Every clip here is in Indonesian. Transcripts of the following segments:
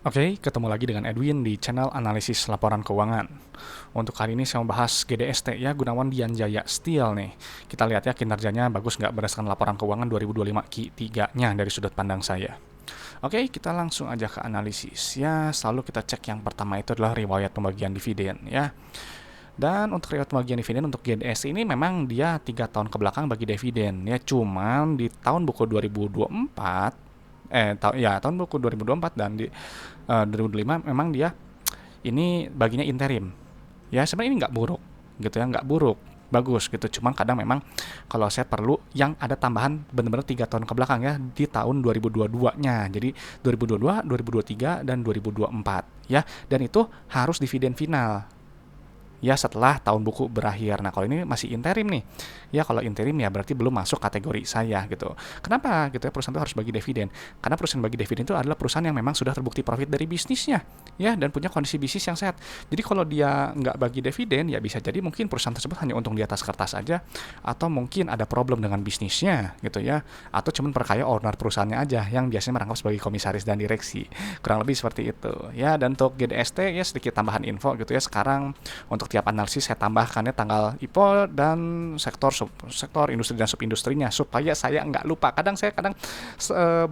Oke, ketemu lagi dengan Edwin di channel analisis laporan keuangan. Untuk kali ini saya mau bahas GDST ya, Gunawan Dian Jaya Steel nih. Kita lihat ya kinerjanya bagus nggak berdasarkan laporan keuangan 2025 Q3-nya dari sudut pandang saya. Oke, kita langsung aja ke analisis ya. Selalu kita cek yang pertama itu adalah riwayat pembagian dividen ya. Dan untuk riwayat pembagian dividen untuk GDS ini memang dia 3 tahun ke belakang bagi dividen ya. Cuman di tahun buku 2024 tahun buku 2024 dan di 2025 memang dia ini baginya interim. Ya sebenarnya ini nggak buruk gitu ya, nggak buruk, bagus gitu. Cuman kadang memang kalau saya perlu yang ada tambahan benar-benar 3 tahun ke belakang ya di tahun 2022-nya. Jadi 2022, 2023 dan 2024 ya. Dan itu harus dividen final ya setelah tahun buku berakhir. Nah, kalau ini masih interim nih. Ya, kalau interim ya berarti belum masuk kategori saya gitu. Kenapa gitu ya perusahaan itu harus bagi dividen? Karena perusahaan bagi dividen itu adalah perusahaan yang memang sudah terbukti profit dari bisnisnya ya dan punya kondisi bisnis yang sehat. Jadi kalau dia nggak bagi dividen ya bisa jadi mungkin perusahaan tersebut hanya untung di atas kertas aja atau mungkin ada problem dengan bisnisnya gitu ya atau cuma perkaya owner perusahaannya aja yang biasanya merangkap sebagai komisaris dan direksi. Kurang lebih seperti itu. Ya, dan untuk GDST ya sedikit tambahan info gitu ya. Sekarang untuk tiap analisis saya tambahkannya tanggal IPO dan sektor industri dan subindustrinya supaya saya nggak lupa. Kadang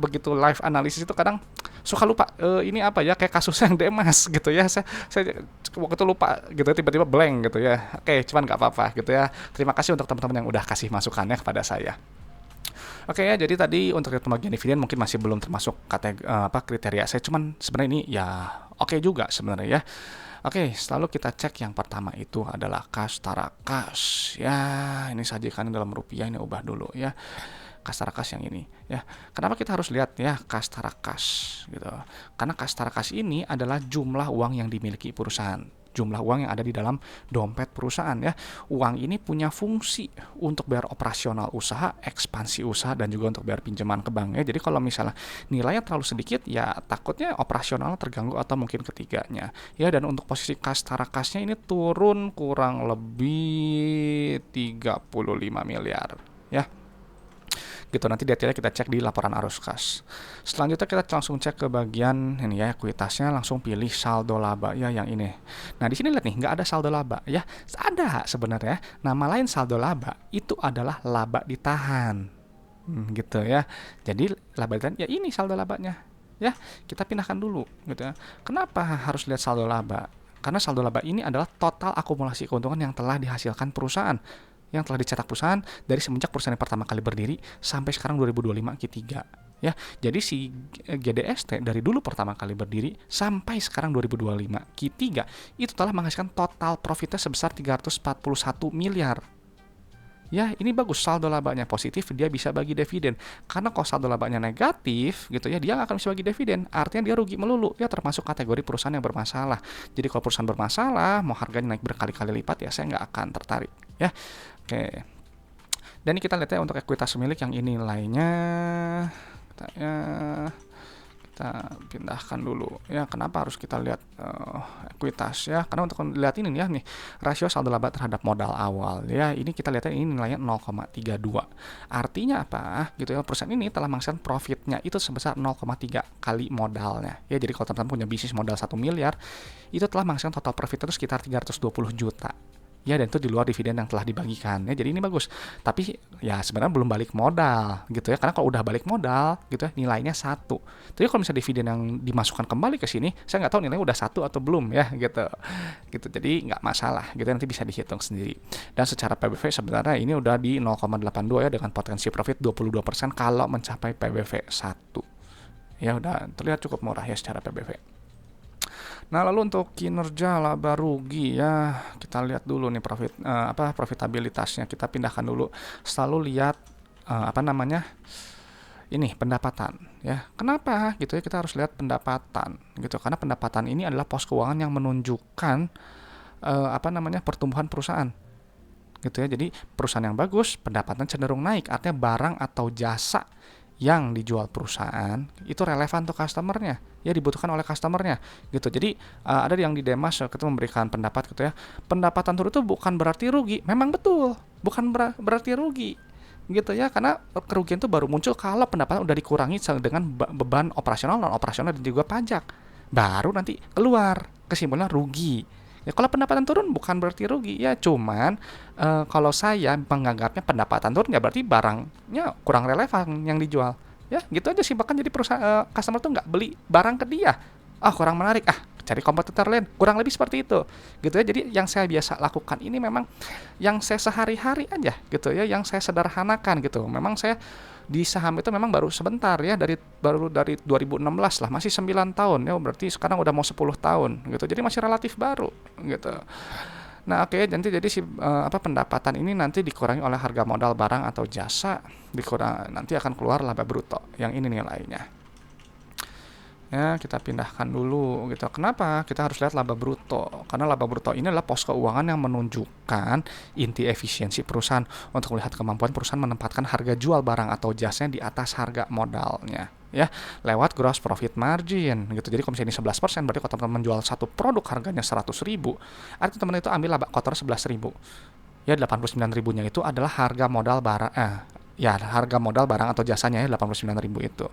begitu live analisis itu kadang suka lupa ini apa ya kayak kasus yang Demas gitu ya. Saya waktu itu lupa gitu tiba-tiba blank gitu ya. Oke, cuman nggak apa-apa gitu ya. Terima kasih untuk teman-teman yang udah kasih masukannya kepada saya. Oke ya, jadi tadi untuk pembagian dividen mungkin masih belum termasuk kriteria saya, cuman sebenarnya ini ya oke juga sebenarnya ya. Oke, selalu kita cek yang pertama itu adalah kas tarakas. Ya, ini sajikan dalam rupiah, ini ubah dulu ya. Kas tarakas yang ini ya. Kenapa kita harus lihat ya kas tarakas gitu? Karena kas tarakas ini adalah jumlah uang yang dimiliki perusahaan. Jumlah uang yang ada di dalam dompet perusahaan ya. Uang ini punya fungsi untuk bayar operasional usaha, ekspansi usaha dan juga untuk bayar pinjaman ke bank ya. Jadi kalau misalnya nilainya terlalu sedikit ya takutnya operasional terganggu atau mungkin ketiganya. Ya, dan untuk posisi kas tarakasnya ini turun kurang lebih 35 miliar ya gitu. Nanti detailnya kita cek di laporan arus kas. Selanjutnya kita langsung cek ke bagian ini ya ekuitasnya, langsung pilih saldo laba ya yang ini. Nah di sini lihat nih nggak ada saldo laba ya, ada sebenarnya nama lain saldo laba itu adalah laba ditahan gitu ya. Jadi laba ditahan ya ini saldo labanya ya, kita pindahkan dulu gitu ya. Kenapa harus lihat saldo laba? Karena saldo laba ini adalah total akumulasi keuntungan yang telah dihasilkan perusahaan, yang telah dicetak perusahaan dari semenjak perusahaan yang pertama kali berdiri sampai sekarang 2025 Q3 ya. Jadi si GDST dari dulu pertama kali berdiri sampai sekarang 2025 Q3 itu telah menghasilkan total profitnya sebesar 341 miliar. Ya, ini bagus, saldo labanya positif, dia bisa bagi dividen. Karena kalau saldo labanya negatif gitu ya, dia nggak akan bisa bagi dividen. Artinya dia rugi melulu. Ya termasuk kategori perusahaan yang bermasalah. Jadi kalau perusahaan bermasalah, mau harganya naik berkali-kali lipat ya saya nggak akan tertarik. Ya, oke. Dan ini kita lihat ya untuk ekuitas milik yang ini nilainya kita pindahkan dulu ya. Kenapa harus kita lihat ekuitas ya? Karena untuk lihat ini ya nih rasio saldo laba terhadap modal awal ya, ini kita lihat ini nilainya 0,32. Artinya apa gitu ya, perusahaan ini telah menghasilkan profitnya itu sebesar 0,3 kali modalnya ya. Jadi kalau teman-teman punya bisnis modal 1 miliar itu telah menghasilkan total profit itu sekitar 320 juta ya, dan itu di luar dividen yang telah dibagikan ya. Jadi ini bagus, tapi ya sebenarnya belum balik modal gitu ya, karena kalau udah balik modal gitu ya nilainya 1. Tapi kalau misalnya dividen yang dimasukkan kembali ke sini, saya nggak tahu nilainya udah 1 atau belum ya gitu. Jadi nggak masalah gitu, nanti bisa dihitung sendiri. Dan secara PBV sebenarnya ini udah di 0,82 ya, dengan potensi profit 22% kalau mencapai PBV 1 ya, udah terlihat cukup murah ya secara PBV. Nah, lalu untuk kinerja laba rugi ya, kita lihat dulu nih profitabilitasnya. Kita pindahkan dulu. Selalu lihat ini pendapatan ya. Kenapa gitu ya kita harus lihat pendapatan gitu? Karena pendapatan ini adalah pos keuangan yang menunjukkan pertumbuhan perusahaan gitu ya. Jadi perusahaan yang bagus pendapatan cenderung naik, artinya barang atau jasa yang dijual perusahaan itu relevan untuk customernya ya, dibutuhkan oleh customernya gitu. Jadi ada yang di Demas kita memberikan pendapat gitu ya, pendapatan turun itu bukan berarti rugi. Memang betul bukan berarti rugi gitu ya, karena kerugian itu baru muncul kalau pendapatan udah dikurangi dengan beban operasional, non operasional dan juga pajak baru nanti keluar kesimpulan rugi. Ya, kalau pendapatan turun bukan berarti rugi ya, cuman kalau saya menganggapnya pendapatan turun ya berarti barangnya kurang relevan yang dijual. Ya, gitu aja sih, bahkan jadi perusahaan customer tuh nggak beli barang ke dia. Ah, kurang menarik, ah cari kompetitor lain. Kurang lebih seperti itu. Gitu ya. Jadi yang saya biasa lakukan ini memang yang saya sehari-hari aja gitu ya, yang saya sederhanakan gitu. Memang saya di saham itu memang baru sebentar ya, baru dari 2016 lah, masih 9 tahun ya, berarti sekarang udah mau 10 tahun gitu. Jadi masih relatif baru gitu. Nah, oke, nanti jadi si pendapatan ini nanti dikurangi oleh harga modal barang atau jasa, nanti akan keluar laba bruto. Yang ini nilainya. Ya, kita pindahkan dulu gitu. Kenapa kita harus lihat laba bruto? Karena laba bruto ini adalah pos keuangan yang menunjukkan inti efisiensi perusahaan untuk melihat kemampuan perusahaan menempatkan harga jual barang atau jasanya di atas harga modalnya, ya, lewat gross profit margin gitu. Jadi kalau misalnya ini 11%, berarti kalau teman-teman menjual satu produk harganya 100.000, artinya teman itu ambil laba kotor 11.000. Ya, 89.000-nya itu adalah harga modal barang harga modal barang atau jasanya ya, 89.000 itu.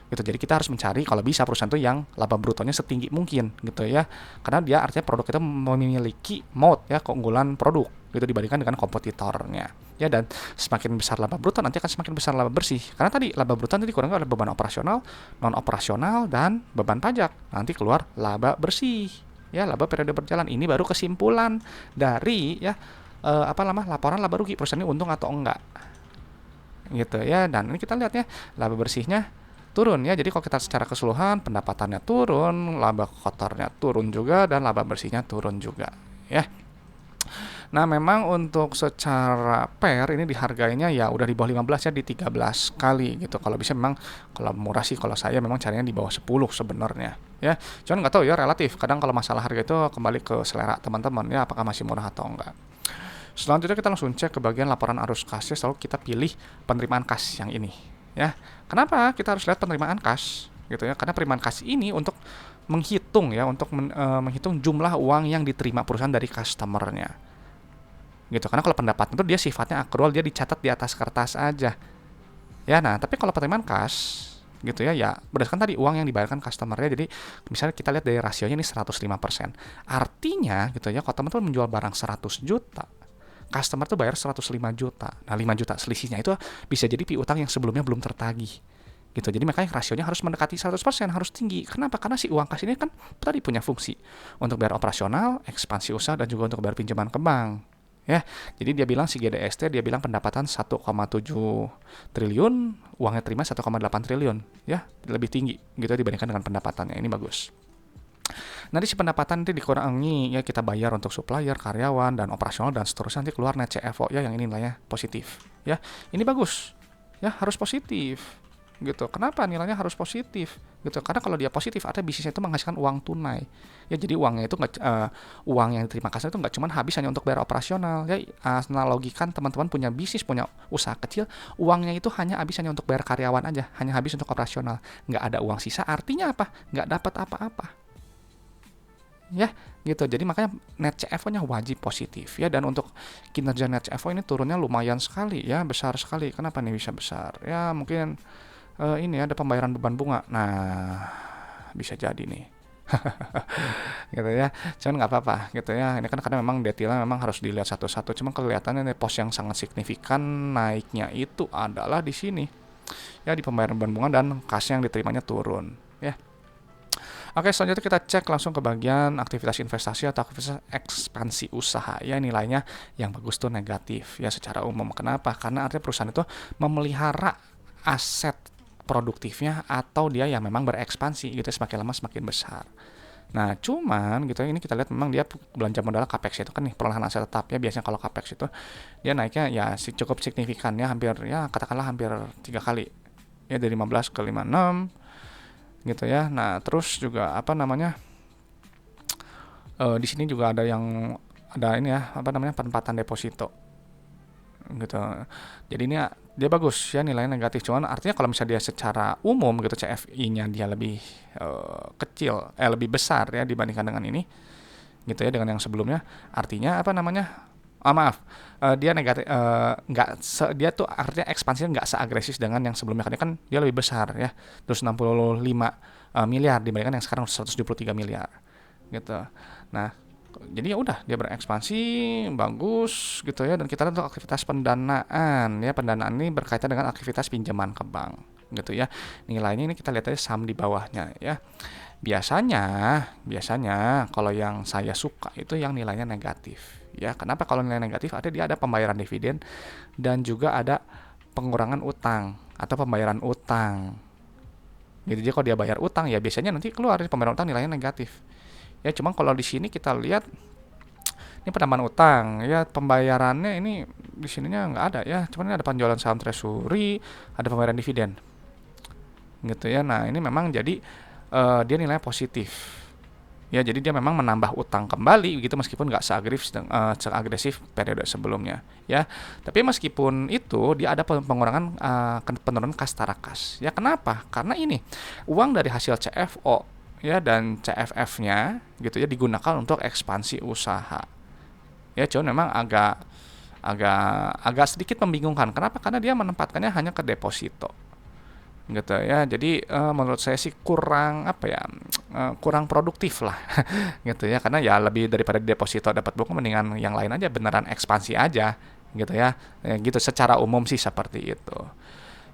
Gitu. Jadi kita harus mencari kalau bisa perusahaan itu yang laba brutonya setinggi mungkin gitu ya. Karena dia artinya produk itu memiliki moat ya, keunggulan produk gitu dibandingkan dengan kompetitornya. Ya, dan semakin besar laba bruto nanti akan semakin besar laba bersih. Karena tadi laba bruto nanti dikurangi oleh beban operasional, non operasional dan beban pajak. Nanti keluar laba bersih. Ya, laba periode berjalan. Ini baru kesimpulan dari ya laporan laba rugi perusahaan ini untung atau enggak. Gitu ya. Dan ini kita lihat ya, laba bersihnya turun ya. Jadi kalau kita secara keseluruhan pendapatannya turun, laba kotornya turun juga, dan laba bersihnya turun juga ya. Nah, memang untuk secara pair ini dihargainya ya udah di bawah 15 ya, di 13 kali gitu. Kalau bisa memang, kalau murah sih kalau saya memang carinya di bawah 10 sebenarnya ya. Cuman nggak tahu ya, relatif. Kadang kalau masalah harga itu kembali ke selera teman-teman ya, apakah masih murah atau enggak. Selanjutnya kita langsung cek ke bagian laporan arus kas ya. Selalu kita pilih penerimaan kas yang ini ya. Kenapa kita harus lihat penerimaan kas gitu ya? Karena penerimaan kas ini untuk menghitung ya, untuk menghitung jumlah uang yang diterima perusahaan dari customernya gitu. Karena kalau pendapatan itu dia sifatnya akrual, dia dicatat di atas kertas aja ya. Nah, tapi kalau penerimaan kas gitu ya, ya berdasarkan tadi uang yang dibayarkan customernya. Jadi misalnya kita lihat dari rasionya ini 105%. Artinya gitu ya, kalau teman-teman menjual barang 100 juta, customer tuh bayar 105 juta. Nah, 5 juta selisihnya itu bisa jadi piutang yang sebelumnya belum tertagih. Gitu. Jadi makanya rasionya harus mendekati 100%, harus tinggi. Kenapa? Karena si uang kas ini kan tadi punya fungsi untuk bayar operasional, ekspansi usaha, dan juga untuk bayar pinjaman ke bank. Ya, jadi dia bilang si GDST, dia bilang pendapatan 1,7 triliun, uangnya terima 1,8 triliun. Ya, lebih tinggi gitu dibandingkan dengan pendapatannya. Ini bagus. Nanti si pendapatan nanti dikurangi ya, kita bayar untuk supplier, karyawan, dan operasional, dan seterusnya, nanti keluar net CFO ya, yang ini nilainya positif ya. Ini bagus ya, harus positif gitu. Kenapa nilainya harus positif gitu? Karena kalau dia positif, artinya bisnisnya itu menghasilkan uang tunai ya. Jadi uangnya itu uang yang diterima customer itu nggak cuma habis hanya untuk bayar operasional ya. Analogikan teman-teman punya bisnis, punya usaha kecil, uangnya itu hanya habis hanya untuk bayar karyawan aja, hanya habis untuk operasional, nggak ada uang sisa. Artinya apa? Nggak dapat apa-apa ya gitu. Jadi makanya net CFO-nya wajib positif ya. Dan untuk kinerja net CFO ini turunnya lumayan sekali ya, besar sekali. Kenapa nih bisa besar? Ya mungkin ini ada pembayaran beban bunga. Nah, bisa jadi nih. Gitu ya. Cuman nggak apa-apa gitu ya. Ini kan karena memang detailnya memang harus dilihat satu-satu. Cuman kelihatannya nih, pos yang sangat signifikan naiknya itu adalah di sini. Ya, di pembayaran beban bunga, dan kas yang diterimanya turun ya. Oke, selanjutnya kita cek langsung ke bagian aktivitas investasi atau aktivitas ekspansi usaha. Ya, nilainya yang bagus tuh negatif ya secara umum. Kenapa? Karena artinya perusahaan itu memelihara aset produktifnya, atau dia yang memang berekspansi gitu, semakin lama semakin besar. Nah, cuman gitu ini kita lihat memang dia belanja modal capex itu kan nih, perlahan aset tetap ya. Biasanya kalau capex itu dia naiknya ya cukup signifikan ya, hampir ya katakanlah hampir 3 kali ya, dari 15 ke 56 gitu ya. Nah, terus juga di sini juga ada ini ya, penempatan deposito gitu. Jadi ini dia bagus ya, nilainya negatif. Cuman artinya kalau misalnya dia secara umum gitu, CFI-nya dia lebih lebih besar ya dibandingkan dengan ini gitu ya, dengan yang sebelumnya. Artinya maaf, dia negatif, dia tuh artinya ekspansinya nggak seagresif dengan yang sebelumnya, karena kan dia lebih besar ya, terus 65 miliar dibandingkan yang sekarang 173 miliar gitu. Nah, jadi ya udah dia berekspansi bagus gitu ya, dan kita lihat untuk aktivitas pendanaan ya, pendanaan ini berkaitan dengan aktivitas pinjaman ke bank gitu ya. Nilainya ini kita lihat aja saham di bawahnya ya. Biasanya, biasanya kalau yang saya suka itu yang nilainya negatif. Ya, kenapa kalau nilai negatif? Ada pembayaran dividen dan juga ada pengurangan utang atau pembayaran utang. Gitu. Jadi kalau dia bayar utang ya biasanya nanti keluar pembayaran utang nilainya negatif. Ya, cuma kalau di sini kita lihat ini penambahan utang ya, pembayarannya ini di sininya nggak ada ya. Cuman ini ada penjualan saham treasury, ada pembayaran dividen. Gitu ya. Nah, ini memang jadi dia nilainya positif. Ya, jadi dia memang menambah utang kembali gitu meskipun nggak seagresif periode sebelumnya ya. Tapi meskipun itu dia ada pengurangan penurunan kas tarakas. Ya, kenapa? Karena ini uang dari hasil CFO ya dan CFF-nya gitu ya digunakan untuk ekspansi usaha. Ya, cuman memang agak sedikit membingungkan. Kenapa? Karena dia menempatkannya hanya ke deposito gitu ya. Jadi menurut saya sih kurang apa ya, kurang produktif lah gitu ya, karena ya lebih daripada deposito dapat bunga mendingan yang lain aja beneran ekspansi aja gitu ya. Gitu secara umum sih seperti itu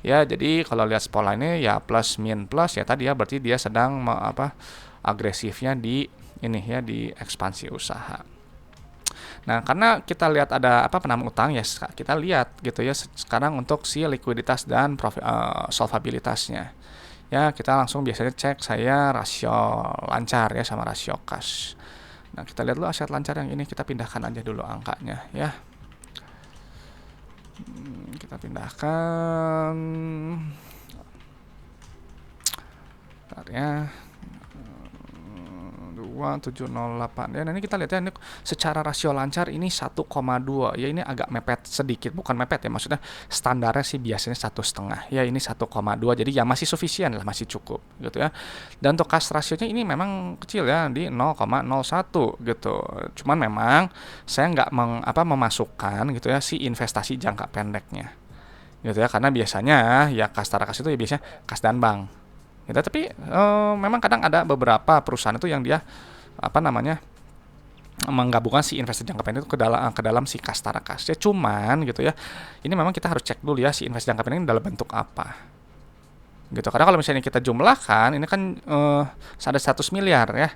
ya. Jadi kalau lihat pola ini ya plus min plus ya tadi ya, berarti dia sedang agresifnya di ini ya, di ekspansi usaha. Nah, karena kita lihat ada penambahan utang ya, kita lihat gitu ya sekarang untuk si likuiditas dan solvabilitasnya. Ya, kita langsung biasanya cek saya rasio lancar ya sama rasio kas. Nah, kita lihat dulu aset lancar yang ini, kita pindahkan aja dulu angkanya ya. Kita pindahkan. Bentar ya. 2708 ya. Nah, ini kita lihat ya, ini secara rasio lancar ini 1,2 ya, ini agak mepet sedikit, bukan mepet ya, maksudnya standarnya sih biasanya 1,5 ya, ini 1,2, jadi ya masih sufisien lah, masih cukup gitu ya. Dan untuk kas rasionya ini memang kecil ya, di 0,01 gitu. Cuman memang saya nggak memasukkan gitu ya si investasi jangka pendeknya gitu ya, karena biasanya ya kas tarakas itu ya biasanya kas dan bank gitu. Tapi memang kadang ada beberapa perusahaan itu yang dia menggabungkan si investasi jangka pendek itu ke dalam si kas tarakas ya. Cuman gitu ya, ini memang kita harus cek dulu ya si investasi jangka pendek ini dalam bentuk apa gitu. Karena kalau misalnya kita jumlahkan ini kan ada 100 miliar ya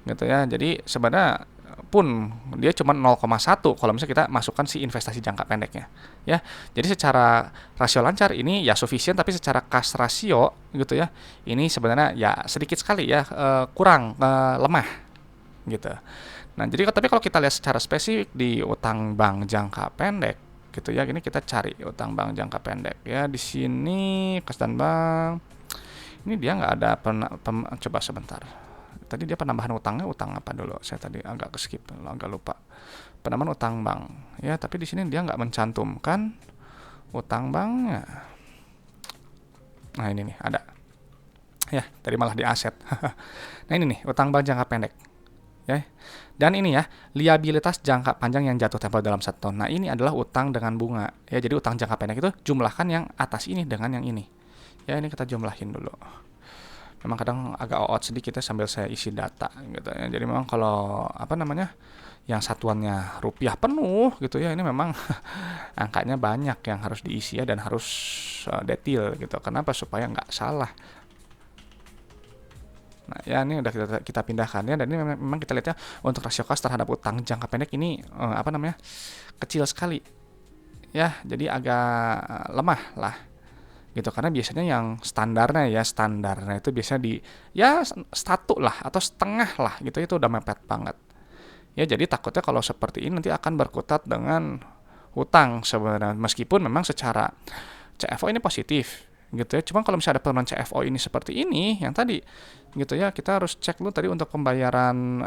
gitu ya. Jadi sebenarnya pun dia cuma 0,1 kalau misalnya kita masukkan si investasi jangka pendeknya ya. Jadi secara rasio lancar ini ya sufisien, tapi secara kas rasio gitu ya ini sebenarnya ya sedikit sekali ya, kurang lemah gitu. Nah, jadi tapi kalau kita lihat secara spesifik di utang bank jangka pendek gitu ya, ini kita cari utang bank jangka pendek ya. Di sini kas dan bank ini dia nggak ada coba sebentar. Tadi dia penambahan utangnya utang apa dulu? Saya tadi agak skip, agak lupa. Penambahan utang bank ya, tapi di sini dia nggak mencantumkan utang banknya. Nah, ini nih ada ya, tadi malah di aset. Nah, ini nih utang bank jangka pendek ya. Dan ini ya liabilitas jangka panjang yang jatuh tempo dalam 1 tahun. Nah, ini adalah utang dengan bunga ya. Jadi utang jangka pendek itu jumlahkan yang atas ini dengan yang ini ya. Ini kita jumlahin dulu. Memang kadang agak out sedikit ya sambil saya isi data gitu ya. Jadi memang kalau yang satuannya rupiah penuh gitu ya, ini memang angkanya banyak yang harus diisi ya, dan harus detail gitu. Kenapa? Supaya nggak salah. Nah ya, ini udah kita pindahkan ya, dan ini memang kita lihat ya untuk rasio kas terhadap utang jangka pendek ini kecil sekali ya, jadi agak lemah lah gitu. Karena biasanya yang standarnya itu biasanya di ya 1 lah atau setengah lah gitu, itu udah mepet banget ya. Jadi takutnya kalau seperti ini nanti akan berkutat dengan hutang sebenarnya, meskipun memang secara CFO ini positif gitu ya. Cuma kalau misalnya ada penurunan CFO ini seperti ini yang tadi gitu ya, kita harus cek dulu tadi untuk pembayaran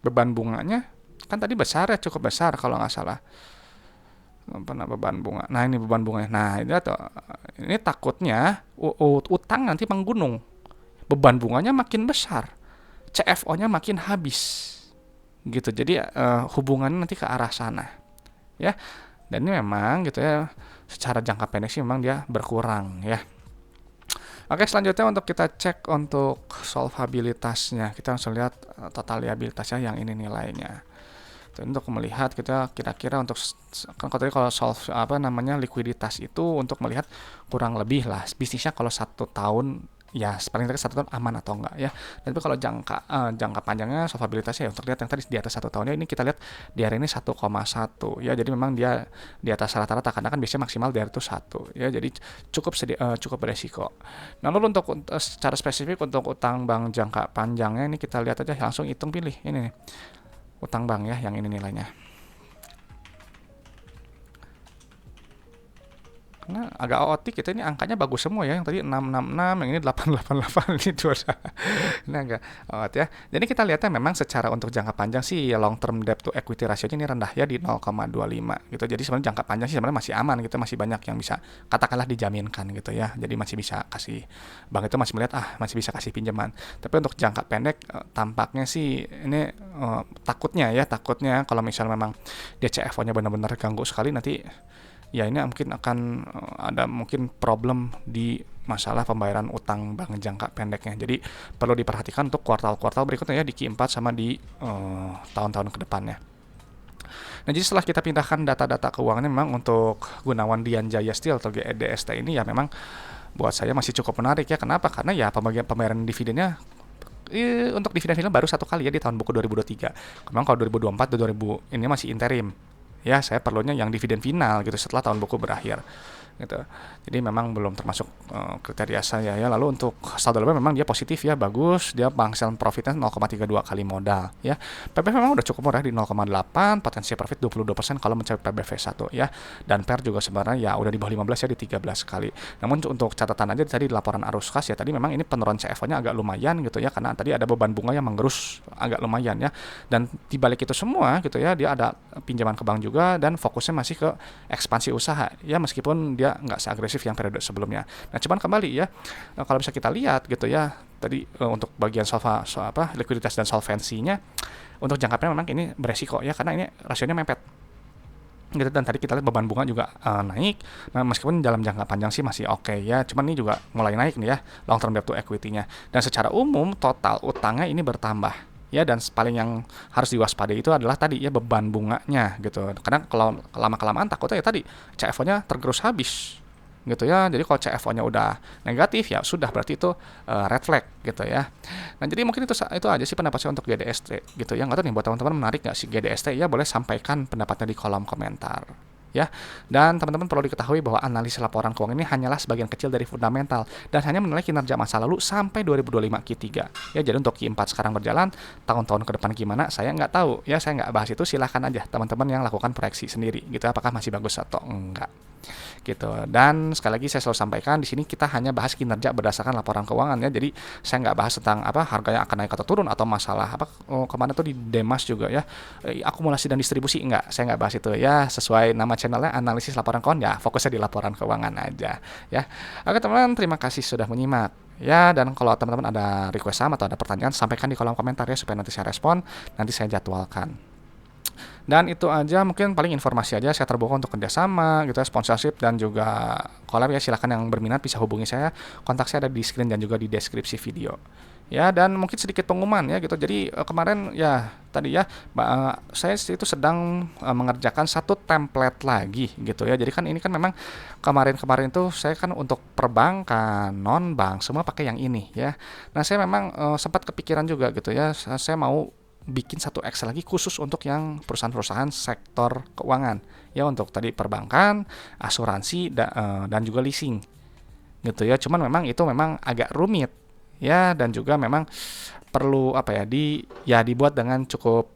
beban bunganya kan tadi besar ya, cukup besar kalau nggak salah. Beban bunga. Nah, ini beban bunganya. Nah, ini takutnya utang nanti menggunung. Beban bunganya makin besar. CFO-nya makin habis. gitu. Jadi hubungannya nanti ke arah sana ya. Dan ini memang gitu ya, secara jangka pendek sih memang dia berkurang ya. Oke, selanjutnya untuk kita cek untuk solvabilitasnya, kita langsung lihat total liabilitasnya yang ini nilainya. Untuk melihat kita kira-kira untuk kan kalau solve apa namanya likuiditas itu untuk melihat kurang lebih lah bisnisnya kalau 1 tahun ya paling tidak 1 tahun aman atau enggak ya. Dan tapi kalau jangka panjangnya solvabilitasnya ya untuk lihat yang tadi di atas 1 tahunnya, ini kita lihat di hari ini 1,1 ya. Jadi memang dia di atas rata-rata karena kan biasanya maksimal dari itu 1 ya. Jadi cukup beresiko. Nah, lalu untuk secara spesifik untuk utang bank jangka panjangnya ini kita lihat aja, langsung hitung pilih ini nih. Utang bank ya yang ini nilainya. Karena agak otik kita ini angkanya bagus semua ya. Yang tadi 666, yang ini 888, ini 2. Ini agak otot ya. Jadi kita lihatnya memang secara untuk jangka panjang sih long term debt to equity ratio-nya ini rendah ya di 0,25 gitu. Jadi sebenarnya jangka panjang sih sebenarnya masih aman gitu, masih banyak yang bisa katakanlah dijaminkan gitu ya. Jadi masih bisa kasih, bank itu masih melihat masih bisa kasih pinjaman. Tapi untuk jangka pendek tampaknya sih ini takutnya kalau misalnya memang DCFO-nya benar-benar ganggu sekali nanti ya ini mungkin akan ada mungkin problem di masalah pembayaran utang bank jangka pendeknya. Jadi perlu diperhatikan untuk kuartal-kuartal berikutnya ya di Q4 sama di tahun-tahun ke depannya. Nah, jadi setelah kita pindahkan data-data keuangannya memang untuk Gunawan Dian Jaya Steel atau GDST ini ya memang buat saya masih cukup menarik ya. Kenapa? Karena ya pembayaran dividennya untuk dividen film baru 1 kali ya di tahun buku 2023. Memang kalau 2024 dan 2000 ini masih interim. Ya, saya perlunya yang dividen final gitu setelah tahun buku berakhir gitu. Jadi memang belum termasuk kriteria saya ya. Lalu untuk saldo laba memang dia positif ya, bagus. Dia bank sell profitnya 0,32 kali modal ya. PBV memang udah cukup murah di 0,8, potensi profit 22% kalau mencapai PBV 1 ya. Dan PER juga sebenarnya ya udah di bawah 15 ya, di 13 kali. Namun untuk catatan aja tadi laporan arus kas ya, tadi memang ini penurunan CFO-nya agak lumayan gitu ya, karena tadi ada beban bunga yang mengerus agak lumayan ya. Dan di balik itu semua gitu ya, dia ada pinjaman ke bank juga dan fokusnya masih ke ekspansi usaha ya, meskipun dia nggak seagresif yang periode sebelumnya. Nah, cuman kembali ya, kalau bisa kita lihat gitu ya, tadi untuk bagian likuiditas dan solvensinya untuk jangka pendek memang ini beresiko ya, karena ini rasionya mepet gitu. Dan tadi kita lihat beban bunga juga naik. Nah, meskipun dalam jangka panjang sih masih oke ya, cuman ini juga mulai naik nih ya long term debt to equity-nya. Dan secara umum total utangnya ini bertambah ya, dan paling yang harus diwaspadai itu adalah tadi ya beban bunganya gitu. Karena kalau lama-kelamaan takutnya ya tadi CFO-nya tergerus habis gitu ya. Jadi kalau CFO-nya udah negatif ya sudah, berarti itu red flag gitu ya. Nah, jadi mungkin itu aja sih pendapat saya untuk GDST gitu ya. Nggak tahu nih buat teman-teman menarik nggak sih GDST ya, boleh sampaikan pendapatnya di kolom komentar ya. Dan teman-teman perlu diketahui bahwa analisis laporan keuangan ini hanyalah sebagian kecil dari fundamental dan hanya menilai kinerja masa lalu sampai 2025 Q3 ya. Jadi untuk Q4 sekarang berjalan, tahun-tahun ke depan gimana saya nggak tahu ya, saya nggak bahas itu. Silahkan aja teman-teman yang lakukan proyeksi sendiri gitu, apakah masih bagus atau enggak gitu. Dan sekali lagi saya selalu sampaikan di sini kita hanya bahas kinerja berdasarkan laporan keuangan ya. Jadi saya nggak bahas tentang harganya akan naik atau turun atau masalah kemana tuh di Demas juga ya, akumulasi dan distribusi, enggak, saya nggak bahas itu ya. Sesuai nama channelnya analisis laporan keuangan ya, fokusnya di laporan keuangan aja ya. Oke teman-teman, terima kasih sudah menyimak ya. Dan kalau teman-teman ada request sama atau ada pertanyaan, sampaikan di kolom komentar ya, supaya nanti saya respon, nanti saya jadwalkan. Dan itu aja, mungkin paling informasi aja. Saya terbuka untuk kerjasama gitu ya, sponsorship dan juga collab ya. Silahkan yang berminat bisa hubungi saya. Kontak saya ada di screen dan juga di deskripsi video ya. Dan mungkin sedikit pengumuman ya gitu. Jadi kemarin ya tadi ya, saya itu sedang mengerjakan satu template lagi gitu ya. Jadi kan ini kan memang kemarin tuh saya kan untuk perbankan, non bank semua pakai yang ini ya. Nah, saya memang sempat kepikiran juga gitu ya, saya mau bikin satu Excel lagi khusus untuk yang perusahaan-perusahaan sektor keuangan ya, untuk tadi perbankan, asuransi dan juga leasing gitu ya. Cuman memang itu memang agak rumit ya, dan juga memang perlu dibuat dengan cukup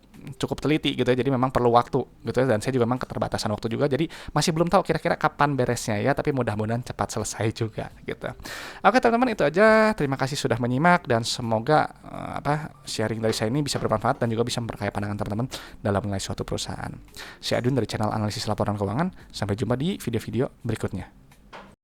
teliti gitu ya. Jadi memang perlu waktu gitu ya, dan saya juga memang keterbatasan waktu juga, jadi masih belum tahu kira-kira kapan beresnya ya, tapi mudah-mudahan cepat selesai juga gitu. Oke teman-teman, itu aja. Terima kasih sudah menyimak dan semoga sharing dari saya ini bisa bermanfaat dan juga bisa memperkaya pandangan teman-teman dalam menilai suatu perusahaan. Saya Adun dari channel analisis laporan keuangan. Sampai jumpa di video-video berikutnya.